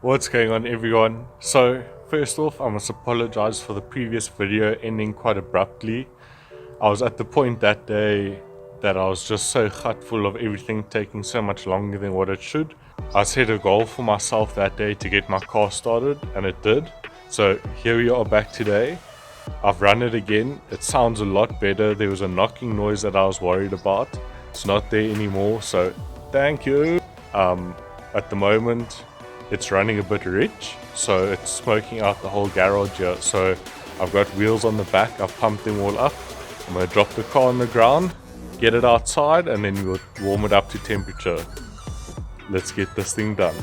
What's going on, everyone? So first off, I must apologize for the previous video ending quite abruptly. I was at the point that day that I was just so full of everything taking so much longer than what it should. I set a goal for myself that day to get my car started, and it did. So here we are back today. I've run it again. It sounds a lot better. There was a knocking noise that I was worried about. It's not there anymore, so thank you. At the moment it's running a bit rich, so it's smoking out the whole garage here. So I've got wheels on the back, I've pumped them all up. I'm going to drop the car on the ground, get it outside, and then we'll warm it up to temperature. Let's get this thing done.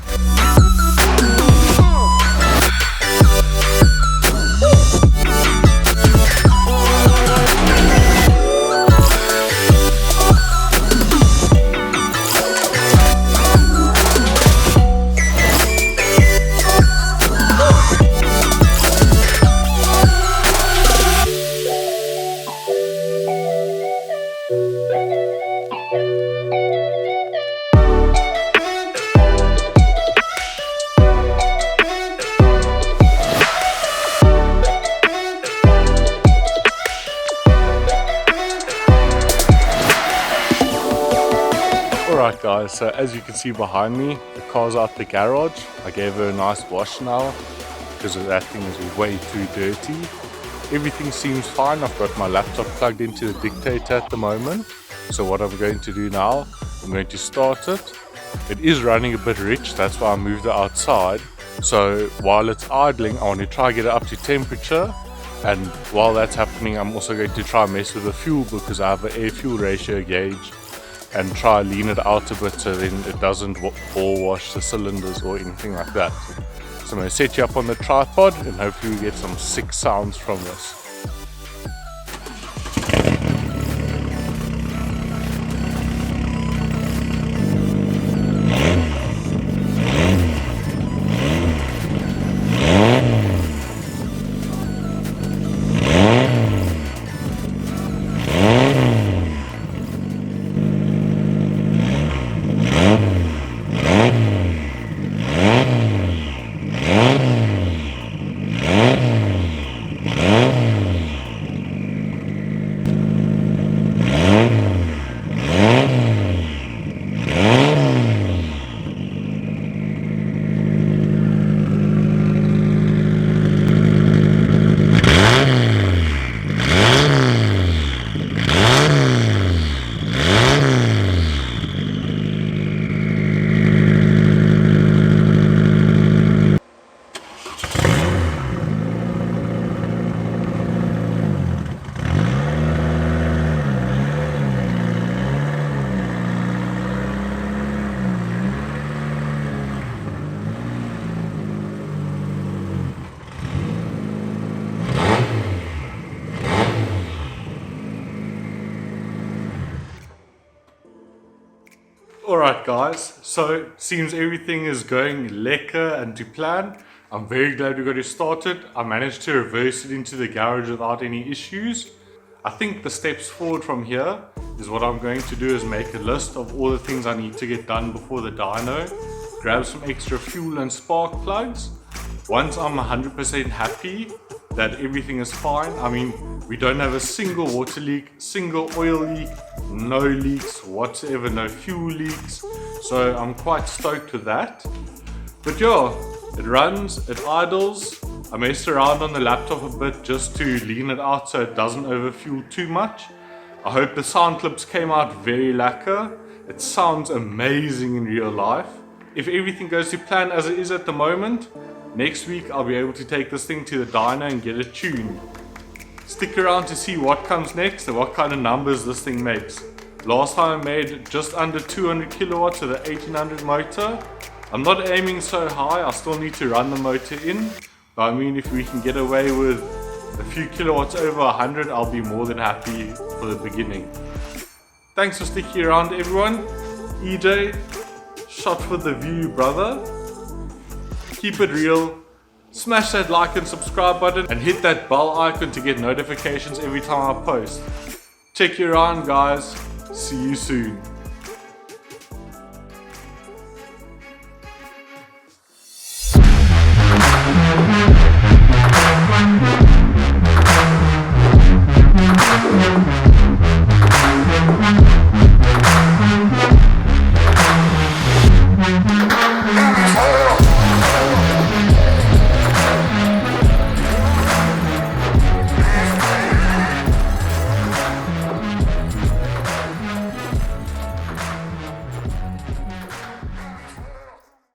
Alright guys, so as you can see behind me, the car's out the garage. I gave her a nice wash now because that thing is way too dirty. Everything seems fine. I've got my laptop plugged into the dictator at the moment. So what I'm going to do now, I'm going to start it. It is running a bit rich, that's why I moved it outside. So while it's idling, I want to try get it up to temperature. And while that's happening, I'm also going to try and mess with the fuel because I have an air-fuel ratio gauge, and try lean it out a bit so then it doesn't ball wash the cylinders or anything like that. So I'm going to set you up on the tripod and hopefully we get some sick sounds from this. Alright guys, so seems everything is going lekker and to plan. I'm very glad we got it started. I managed to reverse it into the garage without any issues. I think the steps forward from here is what I'm going to do is make a list of all the things I need to get done before the dyno. Grab some extra fuel and spark plugs. Once I'm 100% happy that everything is fine, I mean, we don't have a single water leak, single oil leak, no leaks whatsoever, no fuel leaks. So I'm quite stoked with that. But yeah, it runs, it idles. I messed around on the laptop a bit just to lean it out so it doesn't overfuel too much. I hope the sound clips came out very lacquer. It sounds amazing in real life. If everything goes to plan as it is at the moment, next week I'll be able to take this thing to the dyno and get it tuned. Stick around to see what comes next and what kind of numbers this thing makes. Last time I made just under 200 kilowatts with the 1800 motor. I'm not aiming so high, I still need to run the motor in. But I mean, if we can get away with a few kilowatts over 100, I'll be more than happy for the beginning. Thanks for sticking around, everyone. EJ, shot for the view, brother. Keep it real. Smash that like and subscribe button and hit that bell icon to get notifications every time I post. Check you around, guys. See you soon.